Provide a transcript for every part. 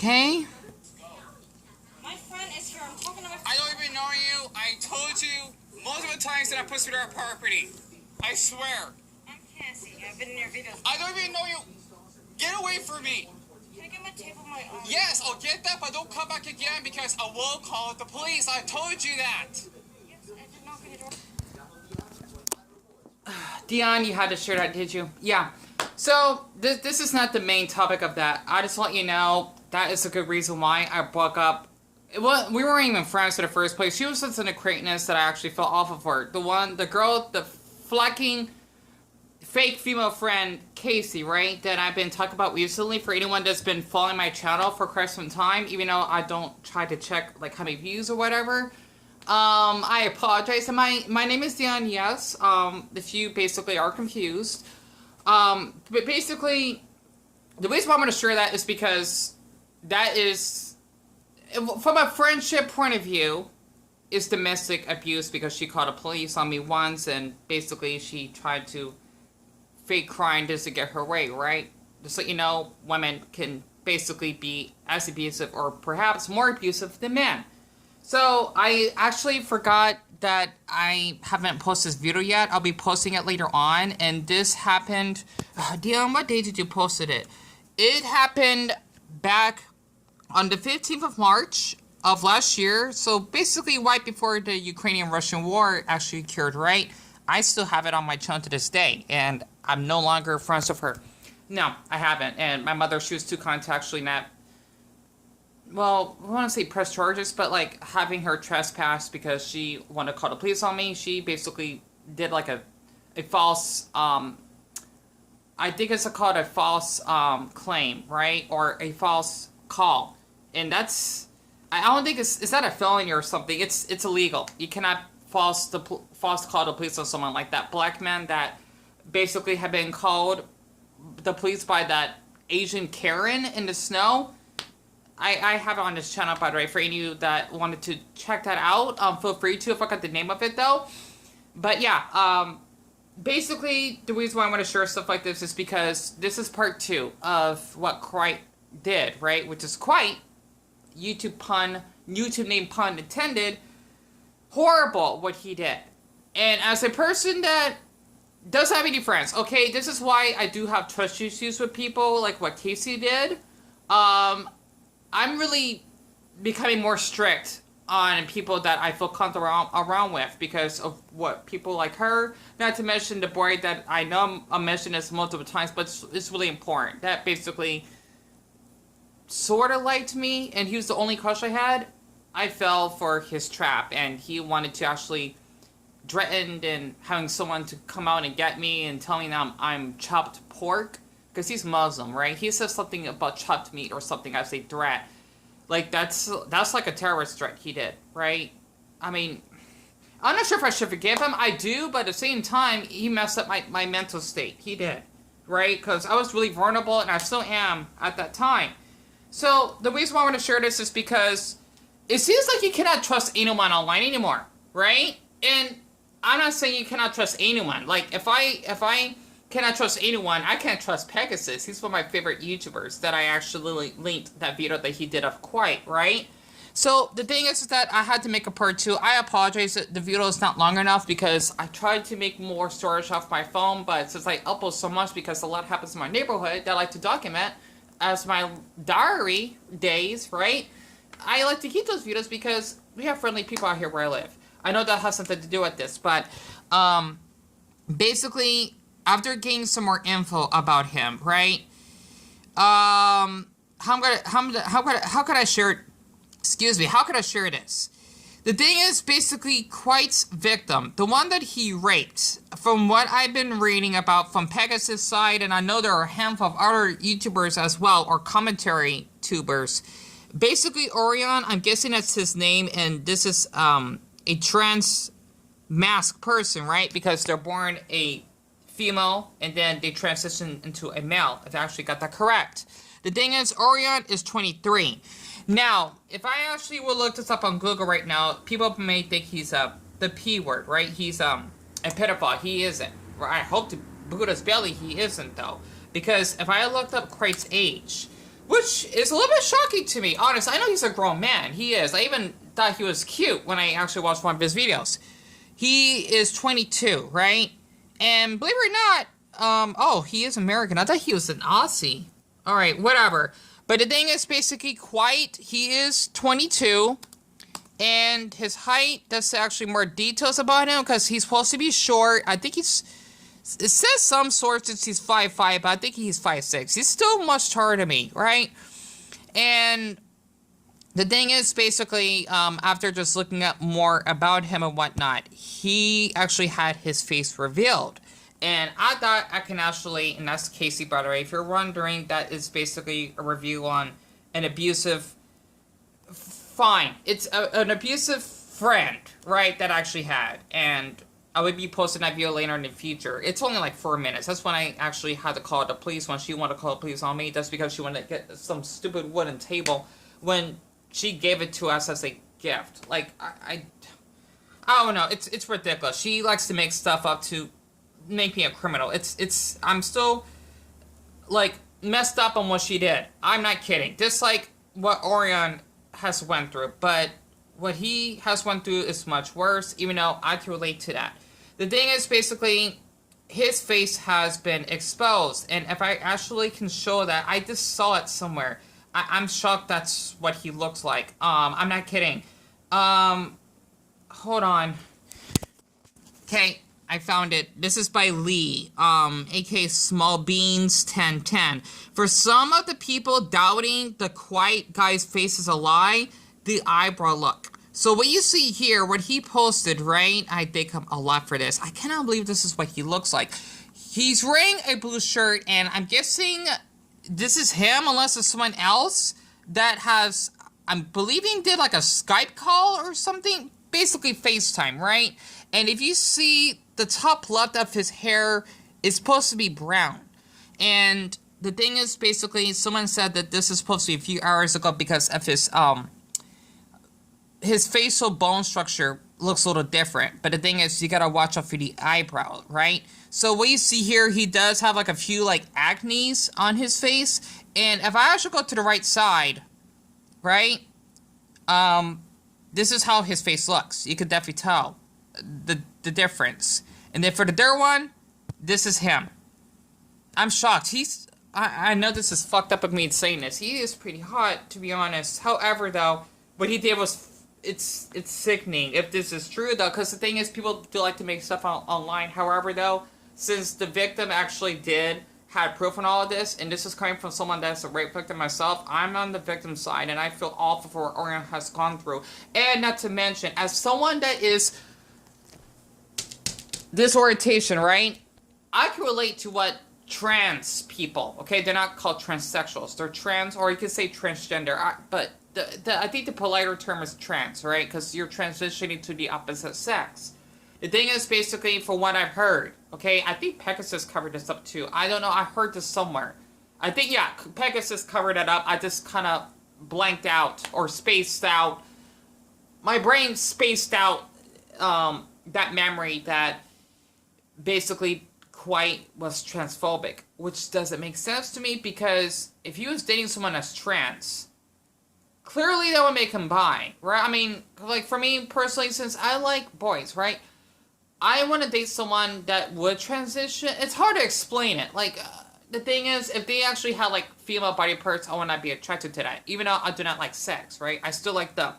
Okay? My friend is here. I'm talking to my friend. I don't even know you. I told you multiple times that I put you on our property. I swear. I'm Cassie. I've been in your videos. I don't even know you. Get away from me. Can I get my tape on my own? Yes, I'll get that, but don't come back again because I will call the police. I told you that. Yes, I did not get it. Dion, you had to share that, did you? Yeah. So, this is not the main topic of that. I just want you to know that is a good reason why I broke up. Well, we weren't even friends in the first place. She was such an acquaintance that I actually fell off of her. The girl, the flacking fake female friend, Casey, right? That I've been talking about recently. For anyone that's been following my channel for quite some time, even though I don't try to check like how many views or whatever. I apologize. And my name is Dion, yes. If you basically are confused. But basically, the reason why I'm going to share that is because that is, from a friendship point of view, is domestic abuse because she called the police on me once and basically she tried to fake crying just to get her way, right? Just so you know, women can basically be as abusive or perhaps more abusive than men. So, I actually forgot that I haven't posted this video yet. I'll be posting it later on. And this happened... Dion, what day did you post it? It happened back on the 15th of March of last year. So, basically right before the Ukrainian-Russian war actually occurred, right? I still have it on my channel to this day. And I'm no longer friends with her. No, I haven't. And my mother, she was too kind to actually not... Well, I want to say press charges, but like having her trespass because she wanted to call the police on me. She basically did like a false, I think it's called a false claim, right? Or a false call. And that's, I don't think is that a felony or something? It's illegal. You cannot false call the police on someone like that black man that basically had been called the police by that Asian Karen in the snow. I have it on this channel, by the way, for any of you that wanted to check that out. Feel free to if I got the name of it, though. But, yeah, basically, the reason why I want to share stuff like this is because this is part 2 of what Kwite did, right? Which is Kwite, YouTube name pun intended, horrible what he did. And as a person that doesn't have any friends, okay, this is why I do have trust issues with people, like what Casey did. I'm really becoming more strict on people that I feel comfortable around with because of what people like her, not to mention the boy that I know I mentioned this multiple times, but it's really important. That basically sort of liked me, and he was the only crush I had. I fell for his trap, and he wanted to actually threaten and having someone to come out and get me and tell me that I'm chopped pork. Because he's Muslim, right? He says something about chopped meat or something as a threat. Like, that's like a terrorist threat he did, right? I mean, I'm not sure if I should forgive him. I do, but at the same time, he messed up my mental state. He did, right? Because I was really vulnerable, and I still am at that time. So, the reason why I want to share this is because it seems like you cannot trust anyone online anymore, right? And I'm not saying you cannot trust anyone. Like, if I cannot trust anyone, I can't trust Pegasus. He's one of my favorite YouTubers that I actually linked that video that he did of Kwite, right? So, the thing is that I had to make a part 2. I apologize that the video is not long enough because I tried to make more storage off my phone, but since I upload so much because a lot happens in my neighborhood that I like to document as my diary days, right? I like to keep those videos because we have friendly people out here where I live. I know that has something to do with this, but basically, after getting some more info about him, right? How could I share it? Excuse me. How could I share this? The thing is, basically, Kwite's victim, the one that he raped, from what I've been reading about from Pegasus' side, and I know there are a handful of other YouTubers as well, or commentary tubers. Basically, Orion, I'm guessing that's his name, and this is a trans masked person, right? Because they're born a female, and then they transition into a male, if I actually got that correct. The thing is, Orion is 23. Now, if I actually will look this up on Google right now, people may think he's the P word, right? He's a pedophile. He isn't. I hope to Buddha's belly he isn't, though. Because if I looked up Kwite's age, which is a little bit shocking to me. Honestly, I know he's a grown man. He is. I even thought he was cute when I actually watched one of his videos. He is 22, right? And believe it or not, oh, he is American. I thought he was an Aussie. All right, whatever. But the thing is, basically, Kwite, he is 22, and his height, there's actually more details about him, because he's supposed to be short. I think he's, it says some sources he's 5'5", but I think he's 5'6". He's still much taller than me, right? And the thing is, basically, after just looking up more about him and whatnot, he actually had his face revealed. And I thought I can actually, and that's Casey, by the way, if you're wondering, that is basically a review on an abusive, fine, it's an abusive friend, right, that I actually had. And I would be posting that video later in the future. It's only like 4 minutes. That's when I actually had to call the police, when she wanted to call the police on me. That's because she wanted to get some stupid wooden table when she gave it to us as a gift. Like, I don't know. It's ridiculous. She likes to make stuff up to make me a criminal. I'm still, like, messed up on what she did. I'm not kidding. Just like what Orion has went through. But what he has went through is much worse, even though I can relate to that. The thing is, basically, his face has been exposed. And if I actually can show that, I just saw it somewhere. I'm shocked that's what he looks like. I'm not kidding. Hold on. Okay, I found it. This is by Lee, aka Small Beans 1010. For some of the people doubting the Kwite guy's face is a lie, the eyebrow look. So what you see here, what he posted, right? I thank him a lot for this. I cannot believe this is what he looks like. He's wearing a blue shirt, and I'm guessing this is him, unless it's someone else that has, I'm believing, did like a Skype call or something. Basically FaceTime, right? And if you see, the top left of his hair is supposed to be brown. And the thing is, basically, someone said that this is supposed to be a few hours ago because of his facial bone structure looks a little different. But the thing is, you gotta watch out for the eyebrow, right? So what you see here, he does have like a few like acnes on his face. And if I actually go to the right side, right? This is how his face looks. You could definitely tell the difference. And then for the third one, this is him. I'm shocked. I know this is fucked up of me saying this. He is pretty hot, to be honest. However, though, what he did was, it's sickening. If this is true, though, because the thing is, people do like to make stuff online. However, though, since the victim actually had proof on all of this, and this is coming from someone that's a rape victim myself, I'm on the victim's side, and I feel awful for what Orion has gone through. And not to mention, as someone that is this orientation, right? I can relate to what trans people, okay? They're not called transsexuals. They're trans, or you could say transgender. But I think the politer term is trans, right? Because you're transitioning to the opposite sex. The thing is, basically, from what I've heard, okay? I think Pegasus covered this up too. I don't know. I heard this somewhere. I think, yeah, Pegasus covered it up. I just kind of blanked out or spaced out. My brain spaced out that memory that basically Kwite was transphobic, which doesn't make sense to me, because if he was dating someone that's trans, clearly that would make him bi, right? I mean, like, for me personally, since I like boys, right? I want to date someone that would transition. It's hard to explain it. Like, the thing is, if they actually had, like, female body parts, I would not be attracted to that. Even though I do not like sex, right? I still like the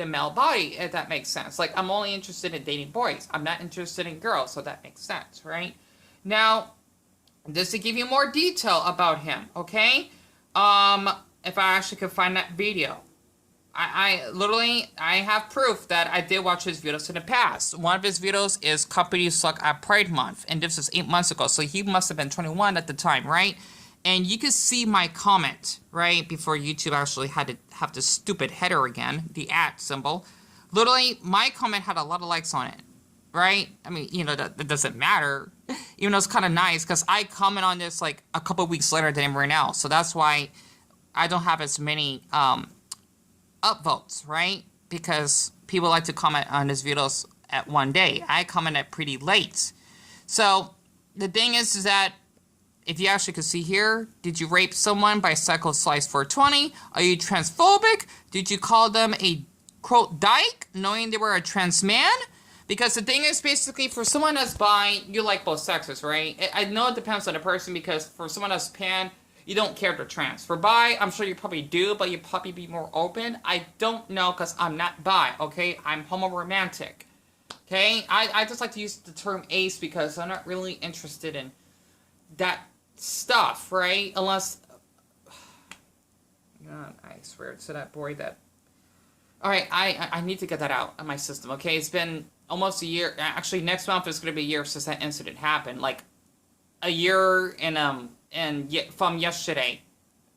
male body, if that makes sense. Like, I'm only interested in dating boys. I'm not interested in girls, so that makes sense, right? Now, just to give you more detail about him, okay? If I actually could find that video. I literally have proof that I did watch his videos in the past. One of his videos is Companies Suck at Pride Month, and this was 8 months ago, so he must have been 21 at the time, right? And you can see my comment, right, before YouTube actually had to have the stupid header again, the @ symbol. Literally, my comment had a lot of likes on it, right? I mean, you know, that doesn't matter. Even though it's kind of nice, because I comment on this, like, a couple weeks later than right now. So that's why I don't have as many upvotes, right? Because people like to comment on his videos at one day. I comment at pretty late. So the thing is that if you actually could see here, did you rape someone by Psycho Slice 420? Are you transphobic? Did you call them a, quote, dyke, knowing they were a trans man? Because the thing is, basically, for someone that's bi, you like both sexes, right? I know it depends on the person, because for someone that's pan, you don't care if they're trans. For bi, I'm sure you probably do, but you probably be more open. I don't know, because I'm not bi, okay? I'm homo-romantic, okay? I just like to use the term ace because I'm not really interested in that stuff, right? Unless... God, I swear to that boy that... Alright, I need to get that out of my system, okay? It's been almost a year. Actually, next month is going to be a year since that incident happened. Like, a year from yesterday.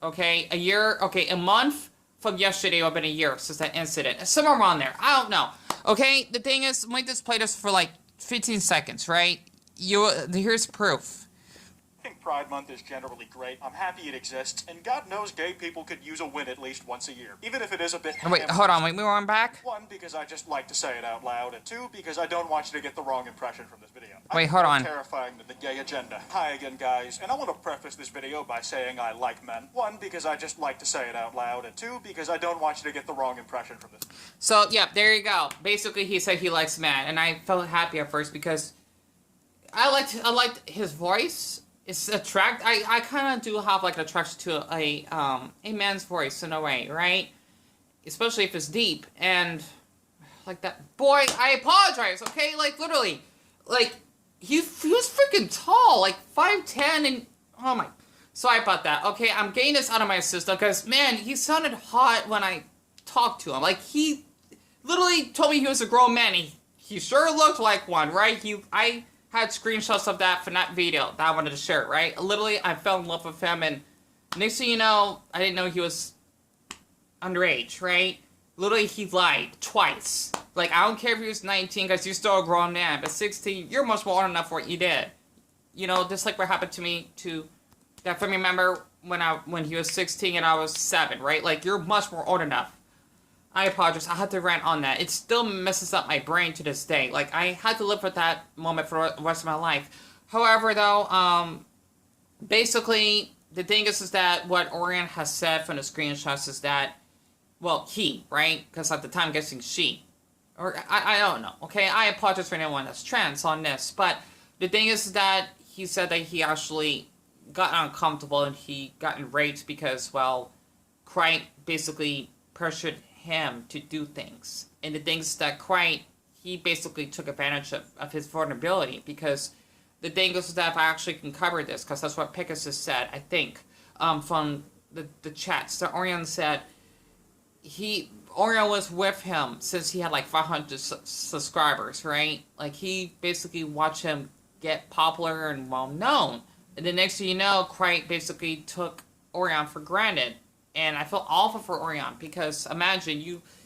Okay? A year, okay, a month from yesterday would have been a year since that incident. Somewhere around there. I don't know. Okay? The thing is, let me just play this for like 15 seconds, right? Here's proof. I think Pride Month is generally great. I'm happy it exists, and God knows gay people could use a win at least once a year, even if it is a bit... Wait, hold on, wait, we were on back? One, because I just like to say it out loud, and two, because I don't want you to get the wrong impression from this video. Wait, hold on. Terrifying to the gay agenda. Hi again, guys, and I want to preface this video by saying I like men. One, because I just like to say it out loud, and two, because I don't want you to get the wrong impression from this. So, yeah, there you go. Basically, he said he likes men, and I felt happy at first because I liked his voice. It's I kind of do have like an attraction to a man's voice in a way, right? Especially if it's deep and like that. Boy, I apologize. Okay, like literally, like he was freaking tall, like 5'10", and oh my. Sorry about that. Okay, I'm getting this out of my system because man, he sounded hot when I talked to him. Like he literally told me he was a grown man. He sure looked like one, right? I had screenshots of that from that video that I wanted to share, right? Literally, I fell in love with him, and next thing you know, I didn't know he was underage, right? Literally, he lied twice. Like, I don't care if he was 19, because you're still a grown man, but 16, you're much more old enough for what you did. You know, just like what happened to me, to that family member when he was 16 and I was 7, right? Like, you're much more old enough. I apologize. I had to rant on that. It still messes up my brain to this day. Like, I had to live with that moment for the rest of my life. However, though, basically, the thing is that what Orion has said from the screenshots is that, well, he, right? Because at the time, I'm guessing she. Or, I don't know, okay? I apologize for anyone that's trans on this. But the thing is that he said that he actually got uncomfortable and he got raped because, well, Kwite basically pressured him to do things. And the things that Kwite, he basically took advantage of his vulnerability, because the thing is that if I actually can cover this, because that's what Pegasus said, I think, from the chats that Orion said, Orion was with him since he had like 500 subscribers, right? Like, he basically watched him get popular and well known. And the next thing you know, Kwite basically took Orion for granted. And I feel awful for Orion, because imagine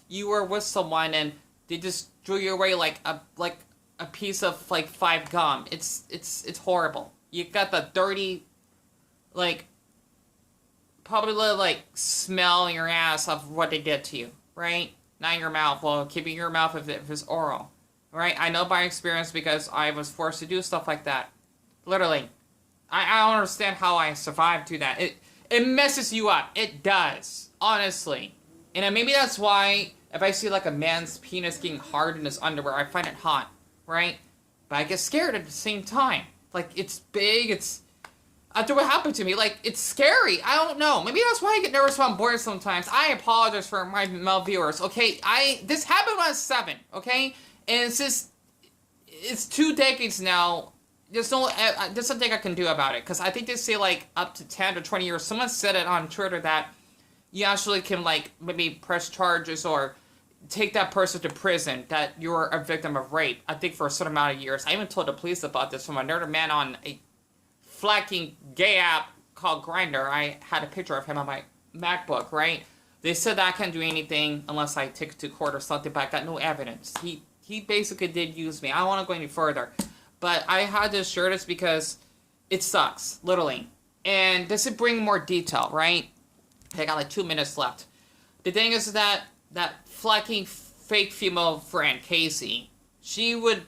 you were with someone and they just drew you away like a piece of like 5 gum. It's horrible. You got the dirty, like, probably like smell in your ass of what they did to you, right? Not in your mouth. Well, keeping your mouth if it's oral, right? I know by experience because I was forced to do stuff like that. Literally, I don't understand how I survived to that. It messes you up. It does. Honestly. And maybe that's why if I see like a man's penis getting hard in his underwear, I find it hot. Right? But I get scared at the same time. Like, it's big. It's... After what happened to me, like, it's scary. I don't know. Maybe that's why I get nervous when I'm bored sometimes. I apologize for my male viewers. Okay? This happened when I was 7. Okay? And it's 2 decades now. There's something I can do about it, because I think they say like up to 10 to 20 years. Someone said it on Twitter that you actually can like maybe press charges or take that person to prison that you're a victim of rape. I think for a certain amount of years. I even told the police about this from another man on a flacking gay app called Grindr. I had a picture of him on my MacBook, right? They said that I can't do anything unless I take it to court or something, but I got no evidence. He basically did use me. I don't want to go any further. But I had to share this because it sucks, literally. And this would bring more detail, right? I got like 2 minutes left. The thing is that flacking fake female friend, Casey, she would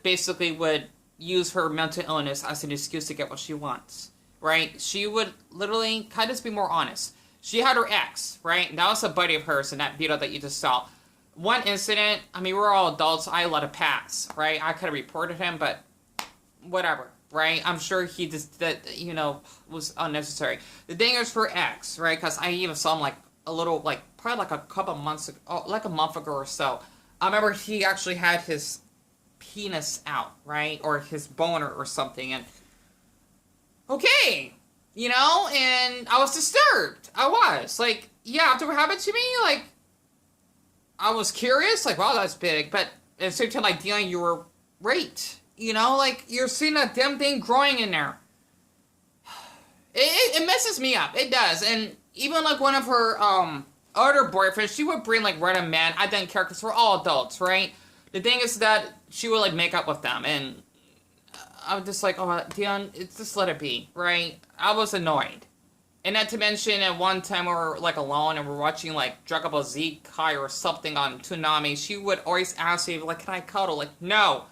use her mental illness as an excuse to get what she wants. right? She would literally kind of just be more honest. She had her ex, right? That was a buddy of hers in that video that you just saw. One incident, I mean, we're all adults. I let it pass, right? I could have reported him, but whatever, right? I'm sure he just, that, you know, was unnecessary. The thing is for ex, right? Because I even saw him like a little, like, probably like a couple months ago, like a month ago or so. I remember he actually had his penis out, right? Or his boner or something, and okay, you know, and I was disturbed. I was. Like, yeah, after what happened to me, like, I was curious, like, wow, that's big, but at the same time, like, Dion, you were raped, you know, like, you're seeing that damn thing growing in there. It messes me up, it does, and even, like, one of her, other boyfriends, she would bring, like, random men, I didn't care, because we're all adults, right? The thing is that she would, like, make up with them, and I'm just like, oh, Dion, just let it be, right? I was annoyed. And not to mention, at one time we were, like, alone, and we're watching, like, Dragon Ball Z Kai or something on Toonami, she would always ask me, like, can I cuddle? Like, no,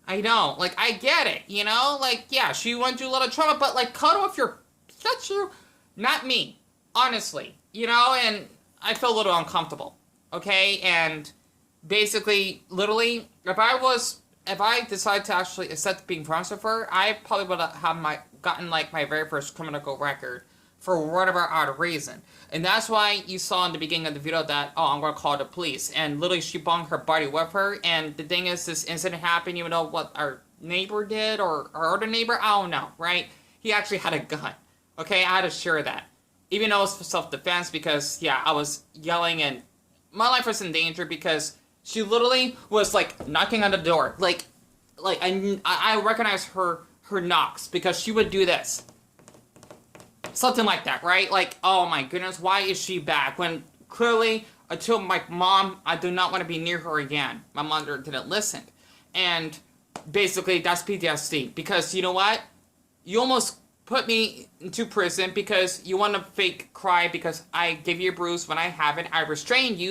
I don't. Like, I get it, you know? Like, yeah, she went through a lot of trauma, but, like, cuddle with your Pikachu? Not me, honestly, you know? And I feel a little uncomfortable, okay? And basically, literally, if I decided to actually accept being friends with her, I probably would have gotten, like, my very first criminal record for whatever odd reason. And that's why you saw in the beginning of the video that, oh, I'm gonna call the police. And literally, she brought her buddy with her. And the thing is, this incident happened, even though what our neighbor did, or our other neighbor, I don't know, right? He actually had a gun. Okay, I had to share that. Even though it was for self-defense, because, yeah, I was yelling, and my life was in danger, because she literally was, like, knocking on the door. Like I recognized her knocks, because she would do this. Something like that, right? Like, oh my goodness, why is she back? When clearly, I told my mom I do not want to be near her again. My mother didn't listen. And basically, that's PTSD. Because, you know what? You almost put me into prison because you want to fake cry because I gave you a bruise when I haven't. I restrained you.